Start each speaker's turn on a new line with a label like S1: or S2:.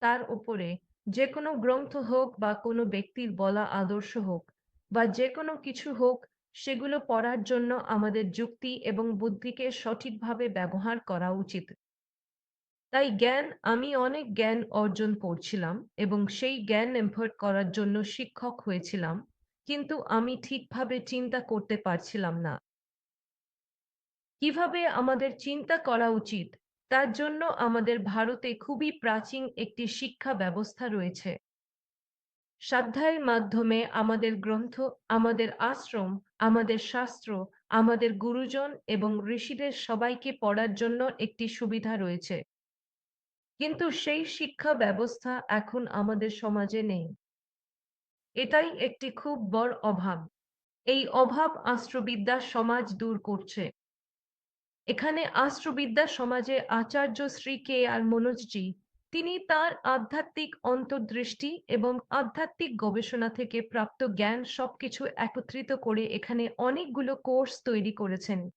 S1: তার উপরে যে কোনো গ্রন্থ হোক বা কোনো ব্যক্তির বলা আদর্শ হোক বা যে কোনো কিছু হোক, সেগুলো পড়ার জন্য আমাদের যুক্তি এবং বুদ্ধিকে সঠিকভাবে ব্যবহার করা উচিত। তাই আমি অনেক জ্ঞান অর্জন করছিলাম এবং সেই জ্ঞান ইমপার্ট করার জন্য শিক্ষক হয়েছিলাম। কিন্তু আমি ঠিকভাবে চিন্তা করতে পারছিলাম না। কিভাবে আমাদের চিন্তা করা উচিত, তার জন্য আমাদের ভারতে খুবই প্রাচীন একটি শিক্ষা ব্যবস্থা রয়েছে। স্বাধ্যায়ের মাধ্যমে আমাদের গ্রন্থ, আমাদের আশ্রম, আমাদের শাস্ত্র, আমাদের গুরুজন এবং ঋষিদের সবাইকে পড়ার জন্য একটি সুবিধা রয়েছে। কিন্তু সেই শিক্ষা ব্যবস্থা এখন আমাদের সমাজে নেই। এটাই একটি খুব বড় অভাব। এই অভাব আশ্রবিদ্যা সমাজ দূর করছে। এখানে আশ্রবিদ্যা সমাজে আচার্য শ্রী কে আর মনোজজি, তিনি তার আধ্যাত্মিক অন্তর্দৃষ্টি এবং আধ্যাত্মিক গবেষণা থেকে প্রাপ্ত জ্ঞান সবকিছু একত্রিত করে এখানে অনেকগুলো কোর্স তৈরি করেছেন।